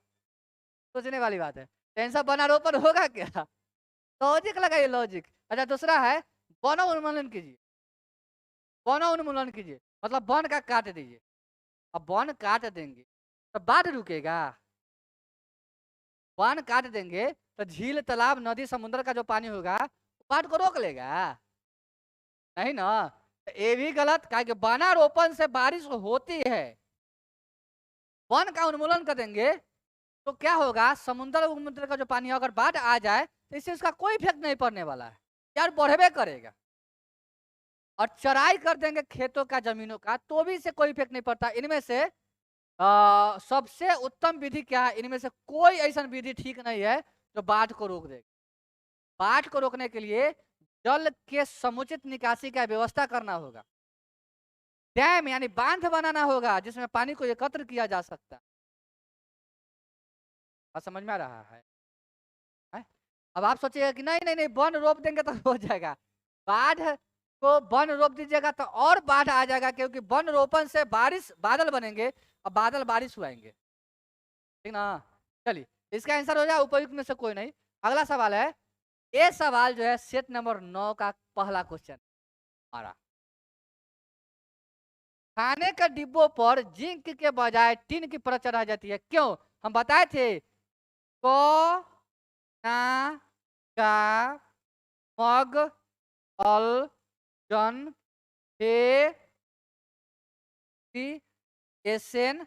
सोचने वाली बात है। टेंशन बना रोपण होगा क्या? लॉजिक लगाइए, लॉजिक। अच्छा, दूसरा है वन उन्मूलन कीजिए। वन उन्मूलन कीजिए मतलब वन का काट दीजिए। अब वन काट देंगे तो बाढ़ रुकेगा? वन काट देंगे तो झील, तालाब, नदी, समुद्र का जो पानी होगा बाढ़ को रोक लेगा? नहीं ना। तो ये भी गलत, क्या कि वना रोपण से बारिश होती है। वन का उन्मूलन कर देंगे तो क्या होगा? समुद्र का जो पानी अगर बाढ़ आ जाए तो इससे उसका कोई इफेक्ट नहीं पड़ने वाला है, यार बढ़वे करेगा। और चराई कर देंगे खेतों का, जमीनों का, तो भी इससे कोई इफेक्ट नहीं पड़ता। इनमें से सबसे उत्तम विधि क्या है? इनमें से कोई ऐसा विधि ठीक नहीं है जो बाढ़ को रोक देगा। बाढ़ को रोकने के लिए जल के समुचित निकासी का व्यवस्था करना होगा। डैम यानी बांध बनाना होगा जिसमें पानी को एकत्र किया जा सकता है। समझ में आ रहा है? अब आप सोचिएगा कि नहीं नहीं नहीं वन रोप देंगे तो हो जाएगा। बाढ़ को वन रोप दीजिएगा तो और बाढ़ आ जाएगा, क्योंकि वन रोपण से बारिश, बादल बनेंगे और बादल बारिश हुआएंगे, ठीक ना। चलिए, इसका आंसर हो जाए उपयुक्त में से कोई नहीं। अगला सवाल है, ये सवाल जो है सेट नंबर 9 का पहला क्वेश्चन हमारा। खाने के डिब्बों पर जिंक के बजाय टिन की परत चढ़ाई जाती है, क्यों? हम बताए थे को ना का मग अल जन हे एसएन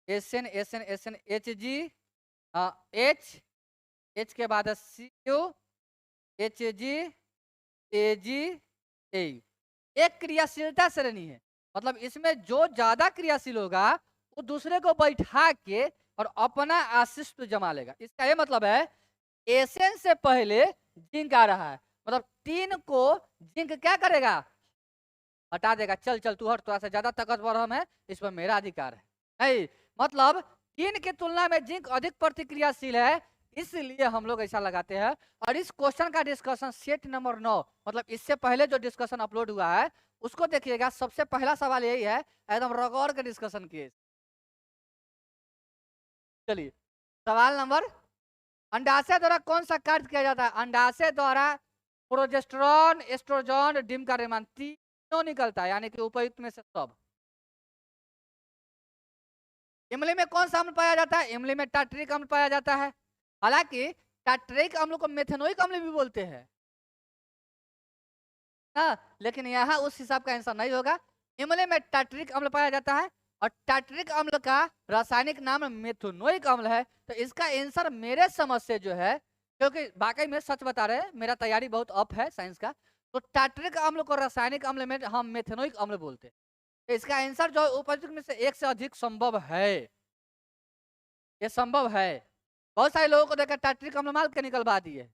एसएन एसएन एसएन एच जी एच एच के बाद सी यू एच जी ए जी ए। एक क्रियाशीलता श्रेणी है, मतलब इसमें जो ज्यादा क्रियाशील होगा वो दूसरे को बैठा के और अपना आशिष्ट जमा लेगा। इसका ये मतलब है एसएन से पहले जिंक आ रहा है, मतलब टीन को जिंक क्या करेगा? हटा देगा। चल चल तू हट, थोड़ा सा ज्यादा ताकतवर हम है, इस पर मेरा अधिकार है। नहीं, मतलब टीन की तुलना में जिंक अधिक प्रतिक्रियाशील है, इसलिए हम लोग ऐसा लगाते हैं। और इस क्वेश्चन का डिस्कशन सेट नंबर 9, मतलब इससे पहले जो डिस्कशन अपलोड हुआ है उसको देखिएगा। सबसे पहला सवाल यही है, एकदम रगौर के डिस्कशन किए। चलिए, सवाल नंबर, अंडाशय द्वारा कौन सा कार्य किया जाता है? अंडाशय द्वारा प्रोजेस्टेरॉन, एस्ट्रोजन, डिम का निर्माण, तीनों निकलता है, यानी कि उपयुक्त में से सब। इमली में कौन सा अम्ल पाया जाता है? इमली में टार्टरिक अम्ल पाया जाता है। हालांकि टार्टरिक अम्ल को मेथेनोइक अम्ल भी बोलते हैं, हाँ, लेकिन यहाँ उस हिसाब का आंसर नहीं होगा। इमली में टार्टरिक अम्ल पाया जाता है और टार्टरिक अम्ल का रासायनिक नाम मेथेनोइक अम्ल है। तो इसका आंसर मेरे समझ से जो है, क्योंकि वाकई में सच बता रहे हैं, मेरा तैयारी बहुत अप है साइंस का, तो टार्टरिक अम्ल को रासायनिक अम्ल में हम मेथेनोइक अम्ल बोलते हैं। तो इसका आंसर जो उपयुक्त में से एक से अधिक संभव है, ये संभव है। बहुत सारे लोगों को देखकर टार्टरिक अम्ल मार के निकलवा दिए।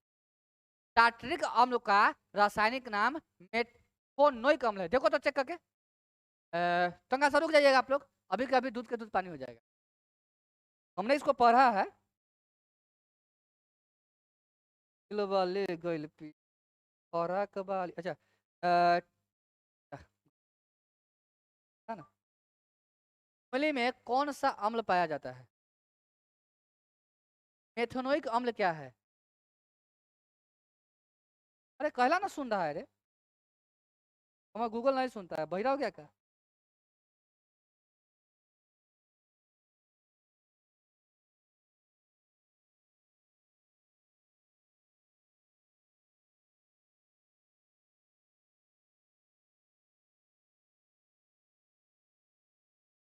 टार्टरिक अम्ल का रासायनिक नाम मेथोनोइक अम्ल है। देखो तो चेक करके, तंगा सा रुक जाइएगा आप लोग, अभी के अभी दूध के दूध पानी हो जाएगा। हमने इसको पढ़ा है। वाले गइल पी पढ़ा कबाली, अच्छा है ना। इमली में कौन सा अम्ल पाया जाता है? मेथोनोइक अम्ल क्या है? अरे कहला ना सुन रहा है रे, हमारा गूगल नहीं सुनता है, बहिरा हो गया क्या?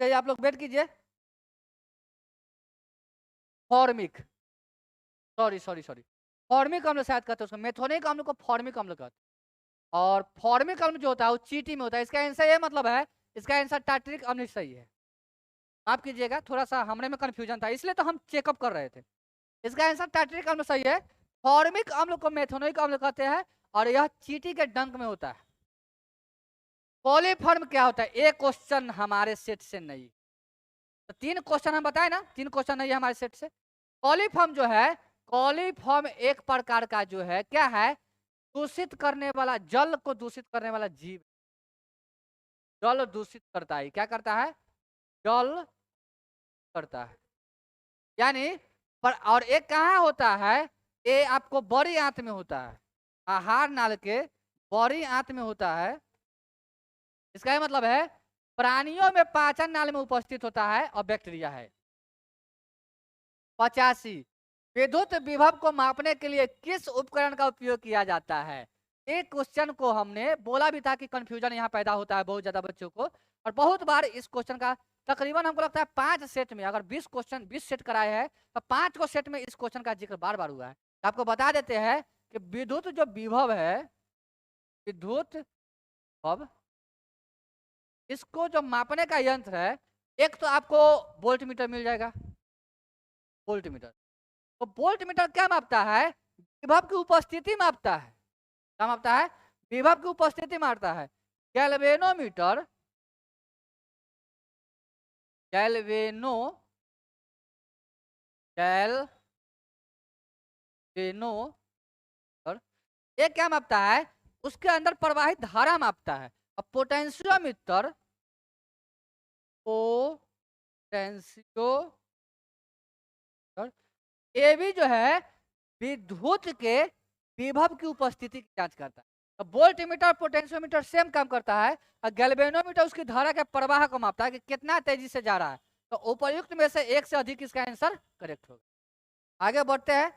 चलिए आप लोग वेट कीजिए। Formic, sorry sorry sorry, formic अम्ल शायद कहते हैं उसको, मेथोनिक अम्ल को फॉर्मिक अम्ल कहते हैं। और फॉर्मिक अम्ल जो होता है वो चीटी में होता है। इसका आंसर ये मतलब है, इसका आंसर टार्टरिक अम्ल सही है। माफ कीजिएगा, थोड़ा सा हमने में कंफ्यूजन था, इसलिए तो हम चेकअप कर रहे थे। इसका आंसर टार्टरिक अम्ल सही है। फॉर्मिक अम्ल को मेथोनिक अम्ल कहते हैं और यह चीटी के डंक में होता है। कॉलीफॉर्म क्या होता है? एक क्वेश्चन हमारे सेट से नहीं, तो 3 क्वेश्चन हम बताए ना, 3 क्वेश्चन नहीं है हमारे सेट से। कॉलीफॉर्म जो है, कॉलीफॉर्म एक प्रकार का जो है क्या है, दूषित करने वाला, जल को दूषित करने वाला जीव। जल दूषित करता है, क्या करता है? जल करता है। यानी पर, और एक कहाँ होता है? ये आपको बड़ी आंत में होता है, आहार नाल के बड़ी आंत में होता है। इसका ये मतलब है प्राणियों में पाचन नाल में उपस्थित होता है और बैक्टीरिया है। 85, विद्युत विभव को मापने के लिए किस उपकरण का उपयोग किया जाता है? एक क्वेश्चन को हमने बोला भी था कि कंफ्यूजन यहाँ पैदा होता है बहुत ज्यादा बच्चों को, और बहुत बार इस क्वेश्चन का तकरीबन हमको लगता है 5 सेट में, अगर 20 क्वेश्चन 20 सेट कराए हैं तो 5 को सेट में इस क्वेश्चन का जिक्र बार बार हुआ है। तो आपको बता देते हैं कि विद्युत जो विभव है, विद्युत विभव, इसको जो मापने का यंत्र है, एक तो आपको वोल्ट मीटर मिल जाएगा, वोल्ट मीटर। तो वोल्ट मीटर क्या मापता है? विभव की उपस्थिति मापता है। क्या मापता है? विभव की उपस्थिति मापता है। गैल्वेनोमीटर, गैल्वेनो गैल्वेनोमीटर ये क्या मापता है? उसके अंदर प्रवाहित धारा मापता है। अब पोटेंशियोमीटर, पोटेंशियोमीटर ये भी जो है विद्युत के विभव की उपस्थिति की जांच करता है। तो वोल्टमीटर पोटेंशियोमीटर सेम काम करता है, और गैल्वेनोमीटर उसकी धारा के प्रवाह को मापता है कि कितना तेजी से जा रहा है। तो उपयुक्त में से एक से अधिक इसका आंसर करेक्ट होगा। आगे बढ़ते हैं।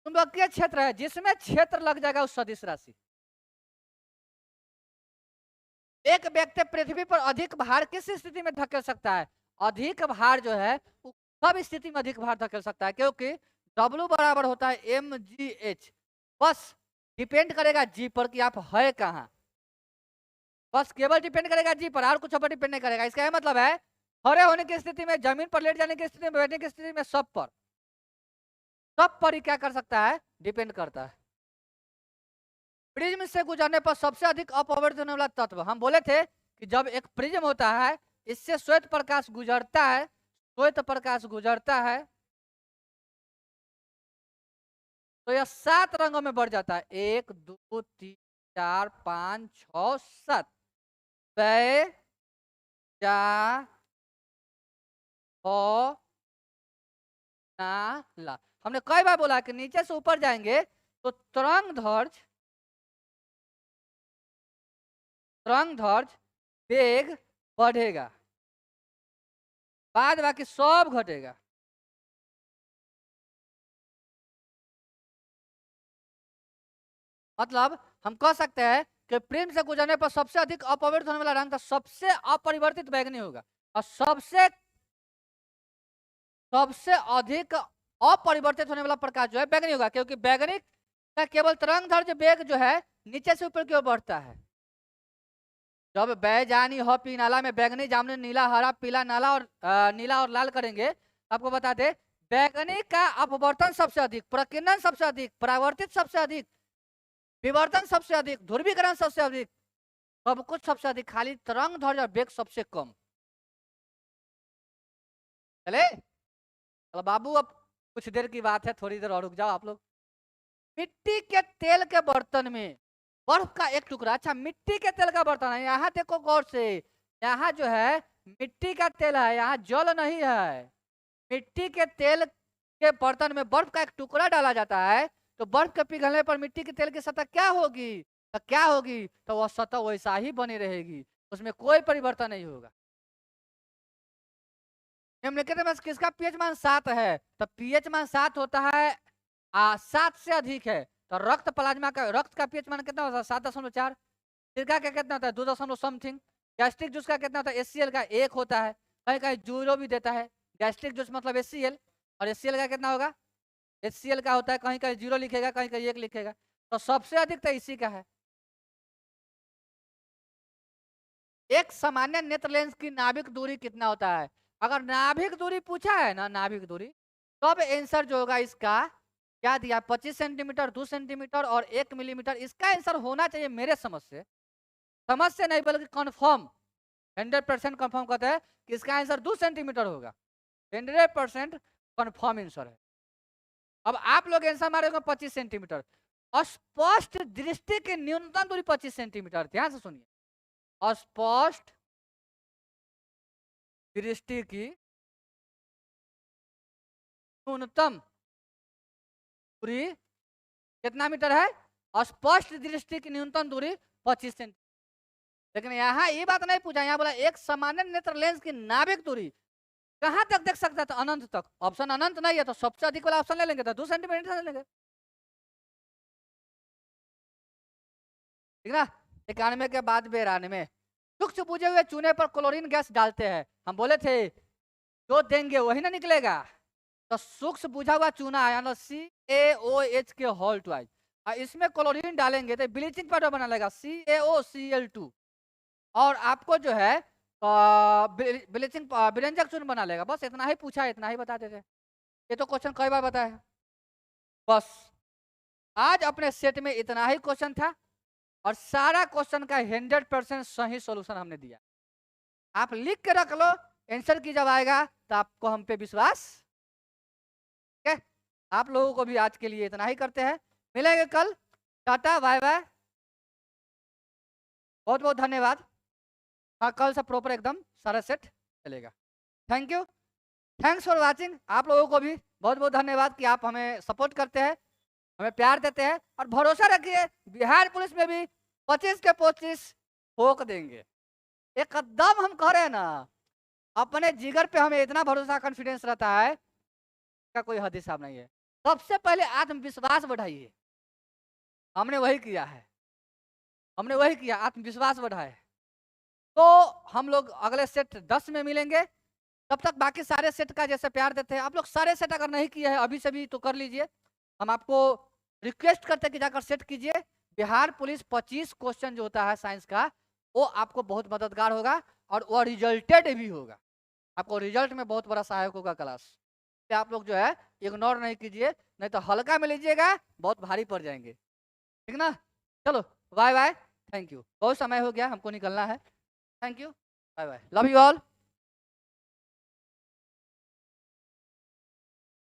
चुंबकीय क्षेत्र है, जिसमें क्षेत्र लग जाएगा उस सदिश राशि। एक व्यक्ति पृथ्वी पर अधिक भार किस स्थिति में धकेल सकता है? अधिक भार जो है सब स्थिति में अधिक भार धकेल सकता है, क्योंकि W बराबर होता है mgh। बस डिपेंड करेगा जी पर कि आप है कहाँ, बस केवल डिपेंड करेगा जी पर, और कुछ पर डिपेंड नहीं करेगा। इसका मतलब है खड़े होने की स्थिति में, जमीन पर लेट जाने की स्थिति में, बैठने की स्थिति में, सब पर ही क्या कर सकता है? डिपेंड करता है। प्रिज्म से गुजरने पर सबसे अधिक अपवर्तित होने वाला तत्व, हम बोले थे कि जब एक प्रिज्म होता है, इससे श्वेत प्रकाश गुजरता है, श्वेत प्रकाश गुजरता है, तो यह 7 रंगों में बढ़ जाता है। 1 2 3 4 5 6 7, जा हो ना ला। हमने कई बार बोला कि नीचे से ऊपर जाएंगे तो तरंग ध्वज वेग बढ़ेगा। बाद बाकी सब घटेगा। मतलब हम कह सकते हैं कि प्रेम से गुजरने पर सबसे अधिक अपरिवर्तित होने वाला रंग तो सबसे अपरिवर्तित बैगनी होगा, और सबसे सबसे अधिक अपरिवर्तित होने वाला प्रकाश जो है बैगनी होगा, क्योंकि बैगनी का केवल तरंगदैर्घ्य वेग जो है नीचे से ऊपर की ओर बढ़ता है। जब बैजानी हो पी नाला में बैगनी जामुनी नीला हरा पीला नाला और नीला और लाल करेंगे, आपको बता दे बैगनी का अपवर्तन सबसे अधिक, प्रकीर्णन सबसे अधिक, परावर्तित सबसे अधिक, विवर्तन सबसे अधिक, ध्रुवीकरण सबसे अधिक, सब कुछ सबसे अधिक, खाली तरंगदैर्घ्य वेग सबसे कम। चले चलो बाबू, अब कुछ देर की बात है, थोड़ी देर और रुक जाओ आप लोग। मिट्टी के तेल के बर्तन में बर्फ का एक टुकड़ा, अच्छा मिट्टी के तेल का बर्तन है, यहाँ देखो गौर से, यहाँ जो है मिट्टी का तेल है, यहाँ जल नहीं है। मिट्टी के तेल के बर्तन में बर्फ का एक टुकड़ा डाला जाता है, तो बर्फ के पिघलने पर मिट्टी के तेल की सतह क्या होगी, तो क्या होगी, तो वह सतह वैसा ही बनी रहेगी, उसमें कोई परिवर्तन नहीं होगा। निम्नलिखित में किसका पीएच मान 7 है, तो पीएच मान 7 होता है 7 से अधिक है, तो रक्त प्लाज्मा का रक्त का पीएच मान कितना होता है 7.4। सिरका का कितना होता है 2 समथिंग। गैस्ट्रिक जूस का कितना होता है HCl का 1 होता है, कहीं कहीं 0 भी देता है। गैस्ट्रिक जूस मतलब HCl, और HCl का कितना होगा, HCl का होता है कहीं कहीं 0 लिखेगा, कहीं कहीं 1 लिखेगा, तो सबसे अधिक तो इसी का है। एक सामान्य नेत्र लेंस की नाभिक दूरी कितना होता है, अगर नाभिक दूरी पूछा है ना, नाभिक दूरी, तब आंसर जो होगा इसका क्या दिया 25 सेंटीमीटर, 2 सेंटीमीटर और 1 मिलीमीटर। इसका आंसर होना चाहिए मेरे समझ से नहीं बल्कि कंफर्म 100% कंफर्म कहते हैं कि इसका आंसर 2 सेंटीमीटर होगा, 100% कंफर्म आंसर है। अब आप लोग आंसर मारेंगे 25 सेंटीमीटर, स्पष्ट दृष्टि की न्यूनतम दूरी 25 सेंटीमीटर, ध्यान से सुनिए, स्पष्ट दृष्टि की न्यूनतम दूरी कितना मीटर है, स्पष्ट दृष्टि की न्यूनतम दूरी 25 सेंटीमीटर। लेकिन यहाँ ये बात नहीं पूछा, यहाँ बोला एक सामान्य नेत्र लेंस की नाभिक दूरी कहां तक देख सकता था, अनंत तक। ऑप्शन अनंत नहीं है तो सबसे अधिक वाला ऑप्शन ले लेंगे, तो 2 सेंटीमीटर ले लेंगे, ठीक ना। 91 के बाद 92 सूक्ष्म बुझे हुए चूने पर क्लोरीन गैस डालते हैं, हम बोले थे जो देंगे वही ना निकलेगा, तो सूक्ष्म बुझा हुआ चूना है CaOH के होल ट्वाइस, इसमें क्लोरीन डालेंगे तो ब्लीचिंग पाउडर बना लेगा CaOCl2, और आपको जो है ब्लीचिंग व्यंजक चूर्ण बना लेगा। बस इतना ही पूछा है, इतना ही बता देते, ये तो क्वेश्चन कई बार बताया। बस आज अपने सेट में इतना ही क्वेश्चन था, और सारा क्वेश्चन का 100% सही सॉल्यूशन हमने दिया। आप लिख के रख लो, आंसर की जब आएगा तो आपको हम पे विश्वास, ठीक है। आप लोगों को भी आज के लिए इतना ही करते हैं, मिलेंगे कल, टाटा बाय बाय, बहुत बहुत धन्यवाद। हाँ कल से प्रॉपर एकदम सारा सेट चलेगा। Thank you, thanks for watching. आप लोगों को भी बहुत बहुत धन्यवाद कि आप हमें सपोर्ट करते हैं, हमें प्यार देते हैं, और भरोसा रखिए बिहार पुलिस में भी 25 के 25 ठोक देंगे, एकदम हम कह रहे हैं ना, अपने जिगर पे हमें इतना भरोसा कॉन्फिडेंस रहता है का कोई हद हिसाब नहीं है। सबसे पहले आत्मविश्वास बढ़ाइए, हमने वही किया है, हमने वही किया, आत्मविश्वास बढ़ाए। तो हम लोग अगले सेट 10 में मिलेंगे, तब तक बाकी सारे सेट का जैसे प्यार देते हैं आप लोग, सारे सेट अगर नहीं किए हैं अभी से भी तो कर लीजिए, हम आपको रिक्वेस्ट करते हैं कि जाकर सेट कीजिए। बिहार पुलिस 25 क्वेश्चन जो होता है साइंस का, वो आपको बहुत मददगार होगा, और वो रिजल्टेड भी होगा, आपको रिजल्ट में बहुत बड़ा सहायक होगा क्लास। आप लोग जो है इग्नोर नहीं कीजिए, नहीं तो हल्का में लीजिएगा बहुत भारी पड़ जाएंगे, ठीक ना। चलो बाय बाय, थैंक यू, बहुत समय हो गया, हमको निकलना है। Thank you, bye bye, love you all.